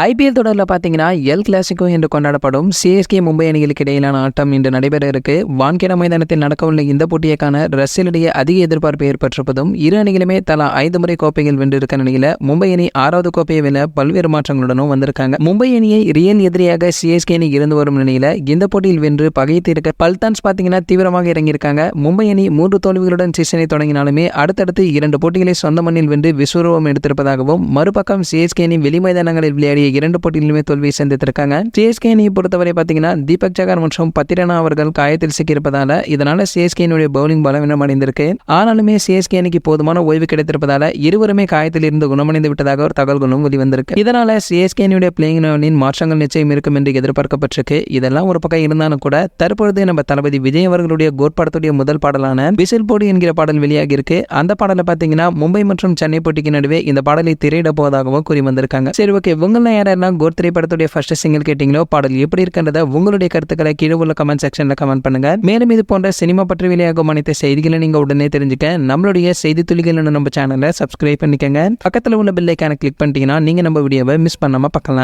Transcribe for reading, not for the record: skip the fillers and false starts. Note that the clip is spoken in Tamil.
ஐபிஎல் தொடரில் பார்த்தீங்கன்னா எல் கிளாசிக்கோ என்று கொண்டாடப்படும் சிஎஸ்கே மும்பை அணிகளுக்கு இடையிலான ஆட்டம் இன்று நடைபெற இருக்கு. வான்கேட மைதானத்தில் நடக்கவுள்ள இந்த போட்டியைக்கான ரசிகர்களிடையே அதிக எதிர்பார்ப்பு ஏற்பட்டிருப்பதும் இரு அணிகளுமே தலா 5 முறை கோப்பைகள் வென்றிருக்க நிலையில மும்பை அணி 6வது கோப்பையை வெல்ல பல்வேறு மாற்றங்களுடனும் வந்திருக்காங்க. மும்பை அணியை ரியல் எதிரியாக சிஎஸ்கே அணி இருந்து வரும் நிலையில இந்த போட்டியில் வென்று பகைத்து இருக்க பல்தான்ஸ் பார்த்தீங்கன்னா தீவிரமாக இறங்கியிருக்காங்க. மும்பை அணி 3 தோல்விகளுடன் சீசனை தொடங்கினாலுமே அடுத்தடுத்து 2 போட்டிகளை சொந்த மண்ணில் வென்று விஸ்வரூபம் எடுத்திருப்பதாகவும், மறுபக்கம் சிஎஸ்கே அணி வெளி மைதானங்களில் விளையாடிய 2 போட்டியிலுமே தோல்வியை சந்தித்திருக்காங்க. சிஎஸ்கே அணியை பொறுத்தவரை பார்த்தீங்கன்னா தீபக் சகார் மற்றும் பத்திரனா அவர்கள் காயத்தில் சிக்கியிருப்பதால இதனால சிஎஸ்கே பவுலிங் பலவீனம் அடைந்திருக்கு. ஆனாலுமே சிஎஸ்கே அணிக்கு போதுமான ஓய்வு கிடைத்திருப்பதால இருவருமே காயத்தில் இருந்து குணமடைந்து விட்டதாக ஒரு தகவல்களும் வெளிவந்திருக்கு. இதனால சிஎஸ்கே அணியுடைய பிளேயிங் லெவனின் மாற்றங்கள் நிச்சயம் இருக்கும் என்று எதிர்பார்க்கப்பட்டிருக்கு. இதெல்லாம் ஒரு பக்கம் இருந்தாலும் கூட தற்பொழுது நம்ம தளபதி விஜய் அவர்களுடைய கோட் படத்துடைய முதல் பாடலான விசில் போடு என்கிற பாடல் வெளியாகி இருக்கு. அந்த பாடலை பார்த்தீங்கன்னா மும்பை மற்றும் சென்னை போட்டிக்கு நடுவே இந்த பாடலை திரையிட போவதாகவும் கூறி வந்திருக்காங்க. சரி, ஓகே, உங்களை யாரெல்லாம் கோட் திரைப்படத்துடைய ஃபர்ஸ்ட் சிங்கிள் கேட்டீங்களோ பாடல் எப்படி இருக்கின்றத உங்களுடைய கருத்துக்களை கீழே உள்ள கமெண்ட் செக்ஷன்ல கமெண்ட் பண்ணுங்க. மேலும் இது போன்ற சினிமா பற்றி வெளியாகும் அனைத்து செய்திகளை நீங்க உடனே தெரிஞ்சுக்க நம்மளுடைய செய்தி துளிகள் நம்ம சேனலை சப்ஸ்கிரைப் பண்ணிக்கங்க. பக்கத்தில் உள்ள பெல் ஐகானை கிளிக் பண்ணிட்டீங்கன்னா நீங்க நம்ம வீடியோவை மிஸ் பண்ணாம பார்க்கலாம்.